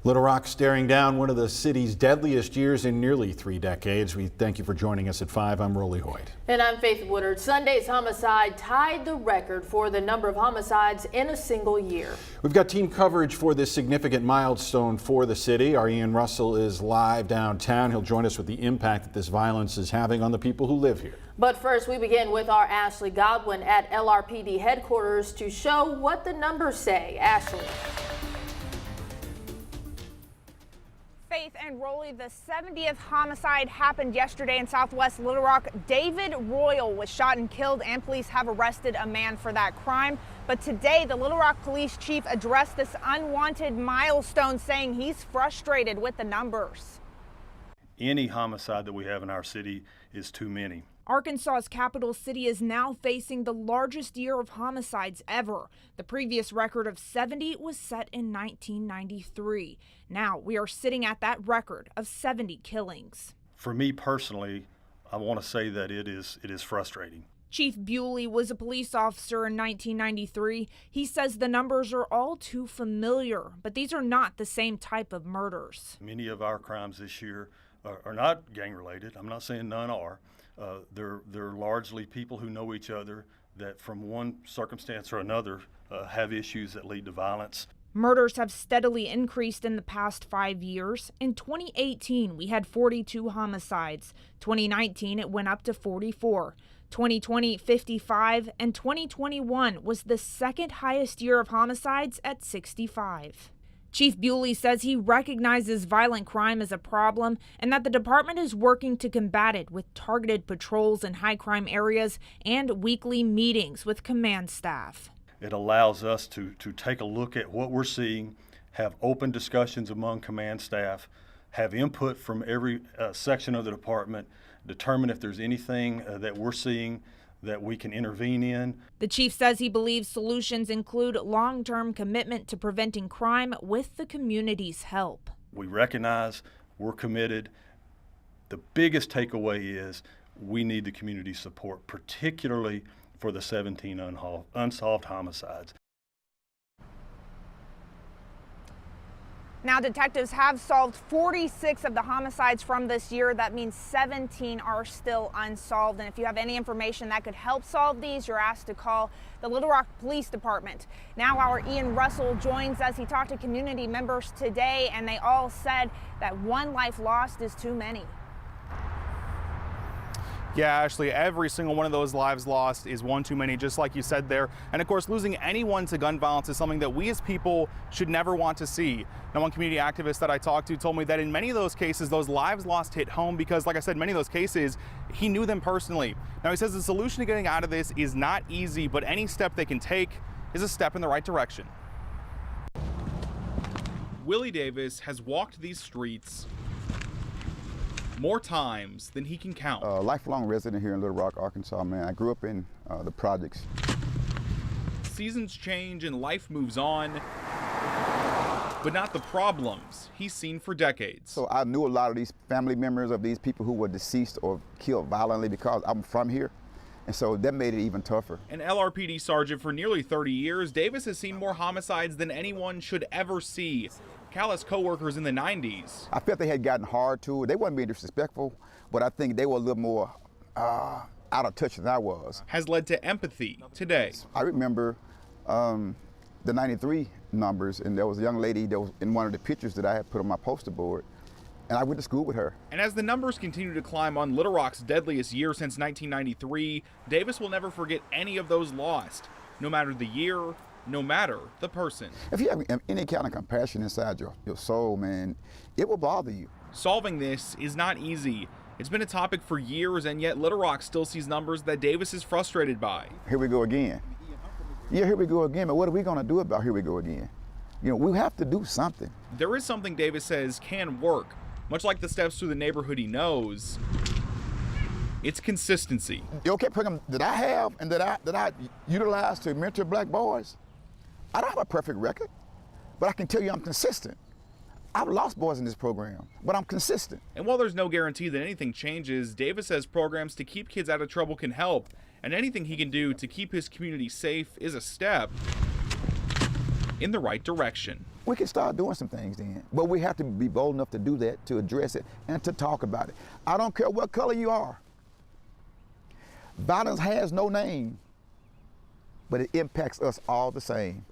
Little Rock staring down one of the city's deadliest years in nearly 3 decades. We thank you for joining us at 5. I'm Rolly Hoyt. And I'm Faith Woodard. Sunday's homicide tied the record for the number of homicides in a single year. We've got team coverage for this significant milestone for the city. Our Ian Russell is live downtown. He'll join us with the impact that this violence is having on the people who live here. But first, we begin with our Ashley Godwin at LRPD headquarters to show what the numbers say. Ashley. Faith and Rolly, the 70th homicide happened yesterday in Southwest Little Rock. David Royal was shot and killed, and police have arrested a man for that crime. But today, the Little Rock police chief addressed this unwanted milestone, saying he's frustrated with the numbers. Any homicide that we have in our city is too many. Arkansas's capital city is now facing the largest year of homicides ever. The previous record of 70 was set in 1993. Now we are sitting at that record of 70 killings. For me personally, I want to say that it is frustrating. Chief Bewley was a police officer in 1993. He says the numbers are all too familiar, but these are not the same type of murders. Many of our crimes this year are not gang-related. I'm not saying none are. They're largely people who know each other that from one circumstance or another have issues that lead to violence. Murders have steadily increased in the past 5 years. In 2018, we had 42 homicides. 2019, it went up to 44. 2020, 55, and 2021 was the second highest year of homicides at 65. Chief Bewley says he recognizes violent crime as a problem and that the department is working to combat it with targeted patrols in high crime areas and weekly meetings with command staff. It allows us to take a look at what we're seeing, have open discussions among command staff, have input from every section of the department, determine if there's anything that we're seeing that we can intervene in. The chief says he believes solutions include long-term commitment to preventing crime with the community's help. We recognize we're committed. The biggest takeaway is we need the community support, particularly for the 17 unsolved homicides. Now, detectives have solved 46 of the homicides from this year. That means 17 are still unsolved. And if you have any information that could help solve these, you're asked to call the Little Rock Police Department. Now, our Ian Russell joins us. He talked to community members today, and they all said that one life lost is too many. Yeah, Ashley, every single one of those lives lost is one too many, just like you said there. And of course, losing anyone to gun violence is something that we as people should never want to see. Now, one community activist that I talked to told me that in many of those cases, those lives lost hit home because, like I said, many of those cases, he knew them personally. Now, he says the solution to getting out of this is not easy, but any step they can take is a step in the right direction. Willie Davis has walked these streets more times than he can count. Lifelong resident here in Little Rock, Arkansas, man. I grew up in the projects. Seasons change and life moves on, but not the problems he's seen for decades. So I knew a lot of these family members of these people who were deceased or killed violently because I'm from here. And so that made it even tougher. An LRPD sergeant for nearly 30 years, Davis has seen more homicides than anyone should ever see. Callous co-workers in the 90s. I felt they had gotten hard to it. They weren't being disrespectful, but I think they were a little more out of touch than I was. Has led to empathy today. I remember the 93 numbers, and there was a young lady that was in one of the pictures that I had put on my poster board, and I went to school with her. And as the numbers continue to climb on Little Rock's deadliest year since 1993, Davis will never forget any of those lost, no matter the year, no matter the person. If you have any kind of compassion inside your soul, man, it will bother you. Solving this is not easy. It's been a topic for years, and yet Little Rock still sees numbers that Davis is frustrated by. Here we go again. Yeah, here we go again, but what are we gonna do about here we go again? You know, we have to do something. There is something Davis says can work. Much like the steps through the neighborhood he knows, it's consistency. The OK program that I have and that I utilize to mentor black boys, I don't have a perfect record, but I can tell you I'm consistent. I've lost boys in this program, but I'm consistent. And while there's no guarantee that anything changes, Davis says programs to keep kids out of trouble can help, and anything he can do to keep his community safe is a step in the right direction. we can start doing some things then. But we have to be bold enough to do that, to address it, and to talk about it. I don't care what color you are. Violence has no name, but it impacts us all the same.